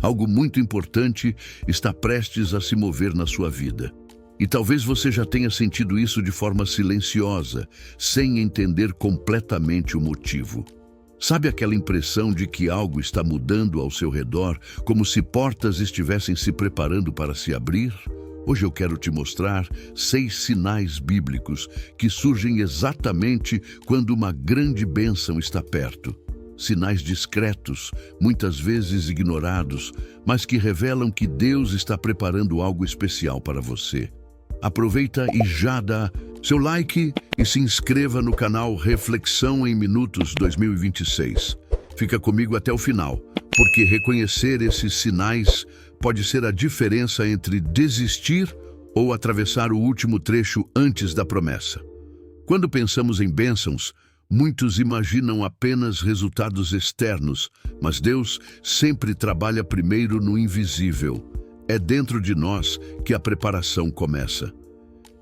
Algo muito importante está prestes a se mover na sua vida. E talvez você já tenha sentido isso de forma silenciosa, sem entender completamente o motivo. Sabe aquela impressão de que algo está mudando ao seu redor, como se portas estivessem se preparando para se abrir? Hoje eu quero te mostrar 6 sinais bíblicos que surgem exatamente quando uma grande bênção está perto. Sinais discretos, muitas vezes ignorados, mas que revelam que Deus está preparando algo especial para você. Aproveita e já dá seu like e se inscreva no canal Reflexão em Minutos 2026. Fica comigo até o final, porque reconhecer esses sinais pode ser a diferença entre desistir ou atravessar o último trecho antes da promessa. Quando pensamos em bênçãos, muitos imaginam apenas resultados externos, mas Deus sempre trabalha primeiro no invisível. É dentro de nós que a preparação começa.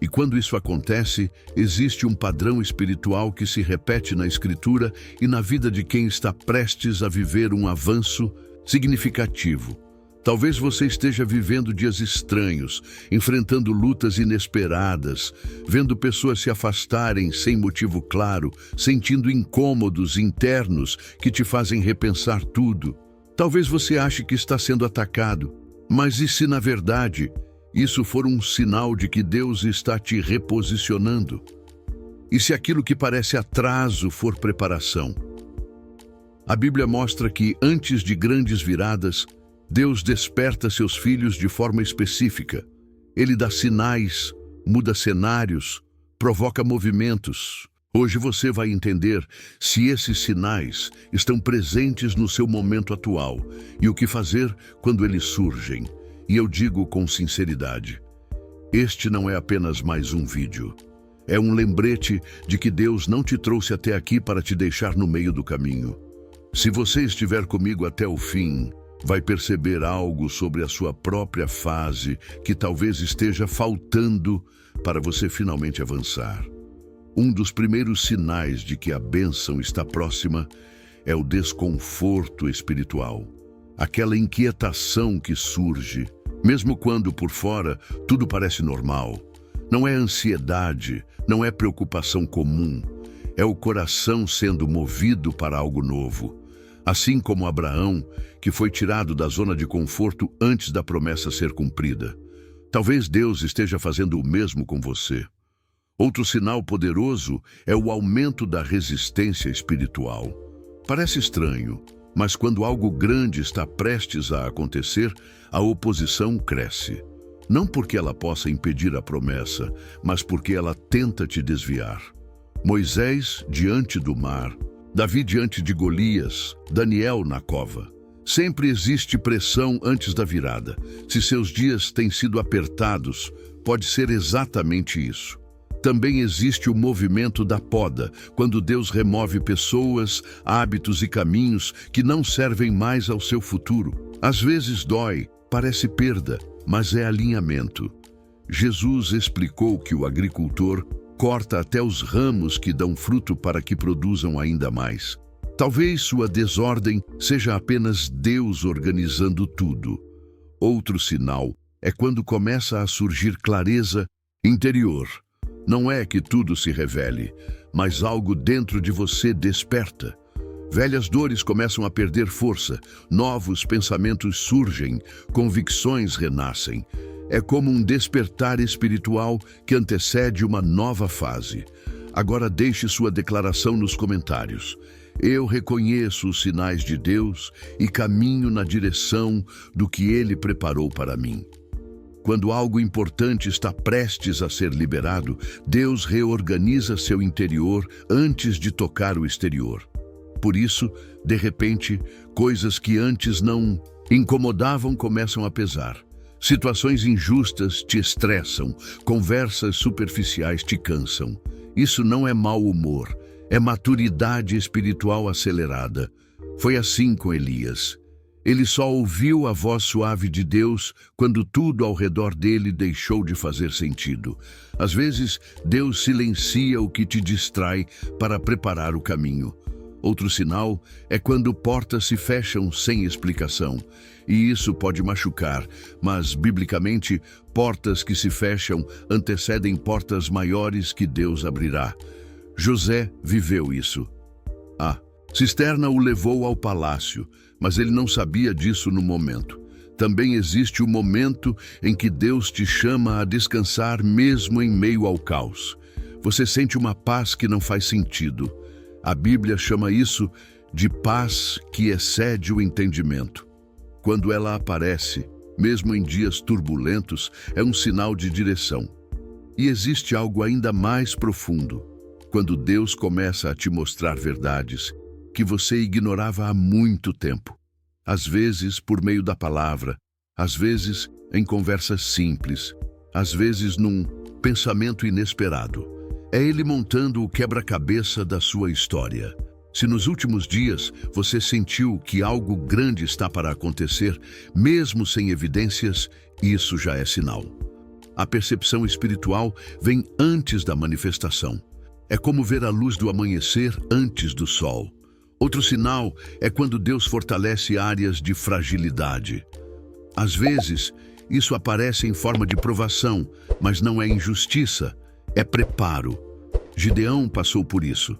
E quando isso acontece, existe um padrão espiritual que se repete na Escritura e na vida de quem está prestes a viver um avanço significativo. Talvez você esteja vivendo dias estranhos, enfrentando lutas inesperadas, vendo pessoas se afastarem sem motivo claro, sentindo incômodos internos que te fazem repensar tudo. Talvez você ache que está sendo atacado, mas e se na verdade isso for um sinal de que Deus está te reposicionando? E se aquilo que parece atraso for preparação? A Bíblia mostra que antes de grandes viradas, Deus desperta seus filhos de forma específica. Ele dá sinais, muda cenários, provoca movimentos. Hoje você vai entender se esses sinais estão presentes no seu momento atual e o que fazer quando eles surgem. E eu digo com sinceridade, este não é apenas mais um vídeo. É um lembrete de que Deus não te trouxe até aqui para te deixar no meio do caminho. Se você estiver comigo até o fim, vai perceber algo sobre a sua própria fase que talvez esteja faltando para você finalmente avançar. Um dos primeiros sinais de que a bênção está próxima é o desconforto espiritual. Aquela inquietação que surge, mesmo quando por fora tudo parece normal. Não é ansiedade, não é preocupação comum. É o coração sendo movido para algo novo. Assim como Abraão, que foi tirado da zona de conforto antes da promessa ser cumprida. Talvez Deus esteja fazendo o mesmo com você. Outro sinal poderoso é o aumento da resistência espiritual. Parece estranho, mas quando algo grande está prestes a acontecer, a oposição cresce. Não porque ela possa impedir a promessa, mas porque ela tenta te desviar. Moisés diante do mar, Davi diante de Golias, Daniel na cova. Sempre existe pressão antes da virada. Se seus dias têm sido apertados, pode ser exatamente isso. Também existe o movimento da poda, quando Deus remove pessoas, hábitos e caminhos que não servem mais ao seu futuro. Às vezes dói, parece perda, mas é alinhamento. Jesus explicou que o agricultor corta até os ramos que dão fruto para que produzam ainda mais. Talvez sua desordem seja apenas Deus organizando tudo. Outro sinal é quando começa a surgir clareza interior. Não é que tudo se revele, mas algo dentro de você desperta. Velhas dores começam a perder força, novos pensamentos surgem, convicções renascem. É como um despertar espiritual que antecede uma nova fase. Agora deixe sua declaração nos comentários. Eu reconheço os sinais de Deus e caminho na direção do que Ele preparou para mim. Quando algo importante está prestes a ser liberado, Deus reorganiza seu interior antes de tocar o exterior. Por isso, de repente, coisas que antes não incomodavam começam a pesar. Situações injustas te estressam, conversas superficiais te cansam. Isso não é mau humor, é maturidade espiritual acelerada. Foi assim com Elias. Ele só ouviu a voz suave de Deus quando tudo ao redor dele deixou de fazer sentido. Às vezes, Deus silencia o que te distrai para preparar o caminho. Outro sinal é quando portas se fecham sem explicação. E isso pode machucar, mas, biblicamente, portas que se fecham antecedem portas maiores que Deus abrirá. José viveu isso. A cisterna o levou ao palácio, mas ele não sabia disso no momento. Também existe o momento em que Deus te chama a descansar mesmo em meio ao caos. Você sente uma paz que não faz sentido. A Bíblia chama isso de paz que excede o entendimento. Quando ela aparece, mesmo em dias turbulentos, é um sinal de direção. E existe algo ainda mais profundo, quando Deus começa a te mostrar verdades que você ignorava há muito tempo. Às vezes por meio da palavra, às vezes em conversas simples, às vezes num pensamento inesperado. É Ele montando o quebra-cabeça da sua história. Se nos últimos dias você sentiu que algo grande está para acontecer, mesmo sem evidências, isso já é sinal. A percepção espiritual vem antes da manifestação. É como ver a luz do amanhecer antes do sol. Outro sinal é quando Deus fortalece áreas de fragilidade. Às vezes, isso aparece em forma de provação, mas não é injustiça, é preparo. Gideão passou por isso.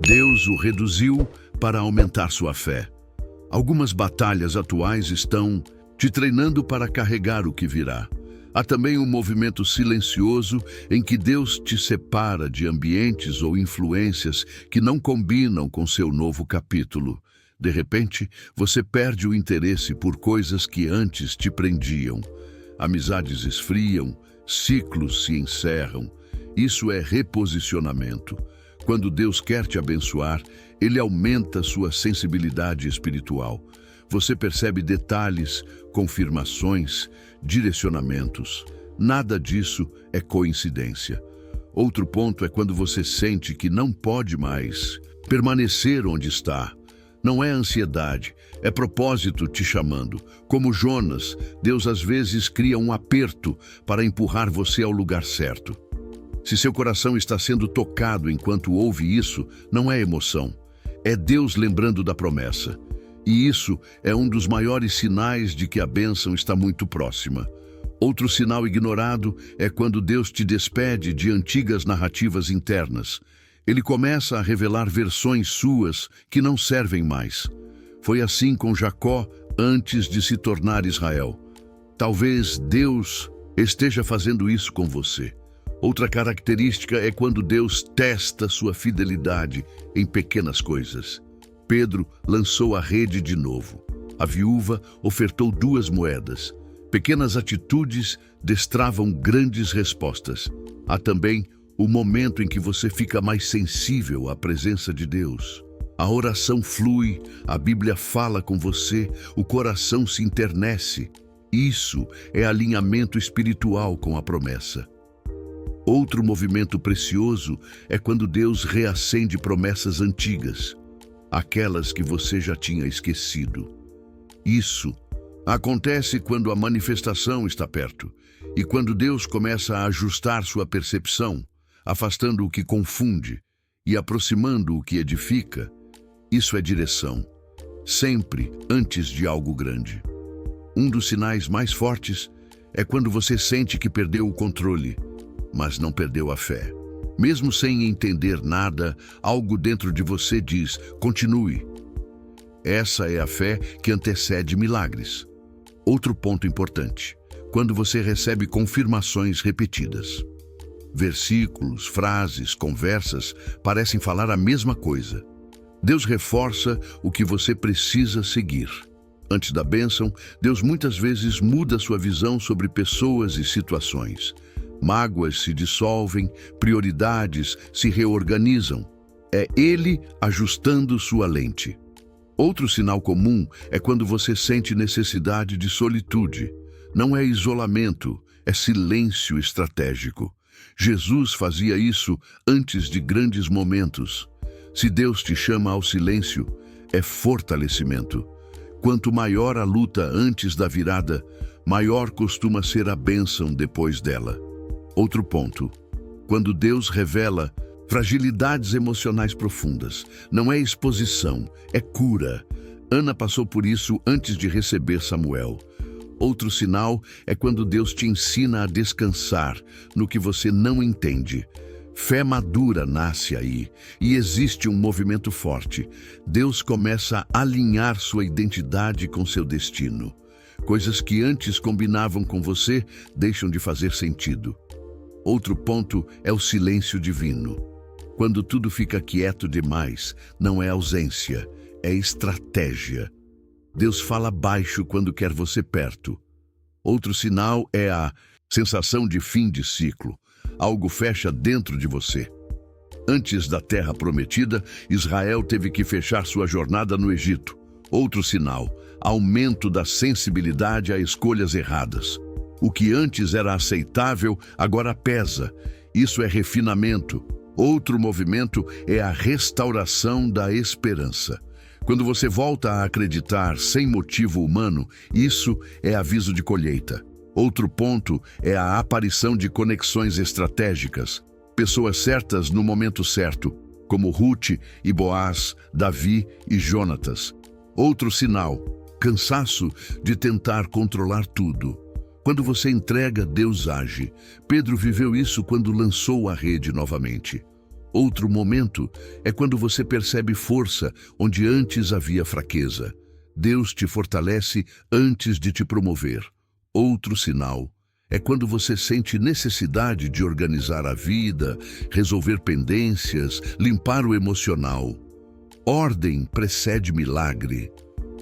Deus o reduziu para aumentar sua fé. Algumas batalhas atuais estão te treinando para carregar o que virá. Há também um movimento silencioso em que Deus te separa de ambientes ou influências que não combinam com seu novo capítulo. De repente, você perde o interesse por coisas que antes te prendiam. Amizades esfriam, ciclos se encerram. Isso é reposicionamento. Quando Deus quer te abençoar, Ele aumenta sua sensibilidade espiritual. Você percebe detalhes, confirmações, direcionamentos. Nada disso é coincidência. Outro ponto é quando você sente que não pode mais permanecer onde está. Não é ansiedade, é propósito te chamando. Como Jonas, Deus às vezes cria um aperto para empurrar você ao lugar certo. Se seu coração está sendo tocado enquanto ouve isso, não é emoção. É Deus lembrando da promessa. E isso é um dos maiores sinais de que a bênção está muito próxima. Outro sinal ignorado é quando Deus te despede de antigas narrativas internas. Ele começa a revelar versões suas que não servem mais. Foi assim com Jacó antes de se tornar Israel. Talvez Deus esteja fazendo isso com você. Outra característica é quando Deus testa sua fidelidade em pequenas coisas. Pedro lançou a rede de novo. A viúva ofertou 2 moedas. Pequenas atitudes destravam grandes respostas. Há também o momento em que você fica mais sensível à presença de Deus. A oração flui, a Bíblia fala com você, o coração se enternece. Isso é alinhamento espiritual com a promessa. Outro movimento precioso é quando Deus reacende promessas antigas, aquelas que você já tinha esquecido. Isso acontece quando a manifestação está perto e quando Deus começa a ajustar sua percepção, afastando o que confunde e aproximando o que edifica. Isso é direção, sempre antes de algo grande. Um dos sinais mais fortes é quando você sente que perdeu o controle, mas não perdeu a fé. Mesmo sem entender nada, algo dentro de você diz: continue. Essa é a fé que antecede milagres. Outro ponto importante: quando você recebe confirmações repetidas. Versículos, frases, conversas parecem falar a mesma coisa. Deus reforça o que você precisa seguir. Antes da bênção, Deus muitas vezes muda sua visão sobre pessoas e situações. Mágoas se dissolvem, prioridades se reorganizam. É Ele ajustando sua lente. Outro sinal comum é quando você sente necessidade de solitude. Não é isolamento, é silêncio estratégico. Jesus fazia isso antes de grandes momentos. Se Deus te chama ao silêncio, é fortalecimento. Quanto maior a luta antes da virada, maior costuma ser a bênção depois dela. Outro ponto: quando Deus revela Fragilidades emocionais profundas. Não é exposição, é cura. Ana passou por isso antes de receber Samuel. Outro sinal é quando Deus te ensina a descansar no que você não entende. Fé madura nasce aí, e existe um movimento forte. Deus começa a alinhar sua identidade com seu destino. Coisas que antes combinavam com você deixam de fazer sentido. Outro ponto é o silêncio divino. Quando tudo fica quieto demais, não é ausência, é estratégia. Deus fala baixo quando quer você perto. Outro sinal é a sensação de fim de ciclo. Algo fecha dentro de você. Antes da terra prometida, Israel teve que fechar sua jornada no Egito. Outro sinal, aumento da sensibilidade a escolhas erradas. O que antes era aceitável, agora pesa. Isso é refinamento. Outro movimento é a restauração da esperança. Quando você volta a acreditar sem motivo humano, isso é aviso de colheita. Outro ponto é a aparição de conexões estratégicas. Pessoas certas no momento certo, como Ruth e Boaz, Davi e Jonatas. Outro sinal, cansaço de tentar controlar tudo. Quando você entrega, Deus age. Pedro viveu isso quando lançou a rede novamente. Outro momento é quando você percebe força onde antes havia fraqueza. Deus te fortalece antes de te promover. Outro sinal é quando você sente necessidade de organizar a vida, resolver pendências, limpar o emocional. Ordem precede milagre.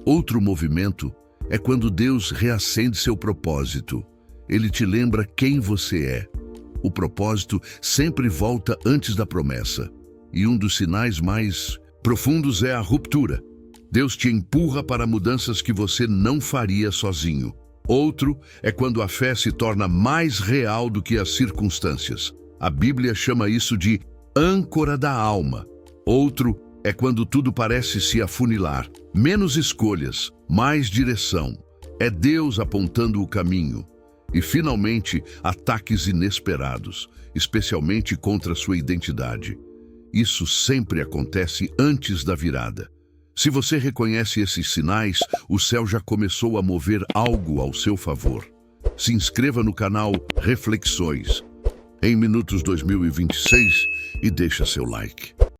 Outro movimento é quando Deus reacende seu propósito. Ele te lembra quem você é. O propósito sempre volta antes da promessa. E um dos sinais mais profundos é a ruptura. Deus te empurra para mudanças que você não faria sozinho. Outro é quando a fé se torna mais real do que as circunstâncias. A Bíblia chama isso de âncora da alma. Outro é quando tudo parece se afunilar. Menos escolhas, mais direção. É Deus apontando o caminho. E, finalmente, ataques inesperados, especialmente contra sua identidade. Isso sempre acontece antes da virada. Se você reconhece esses sinais, o céu já começou a mover algo ao seu favor. Se inscreva no canal Reflexões em Minutos 2026 e deixa seu like.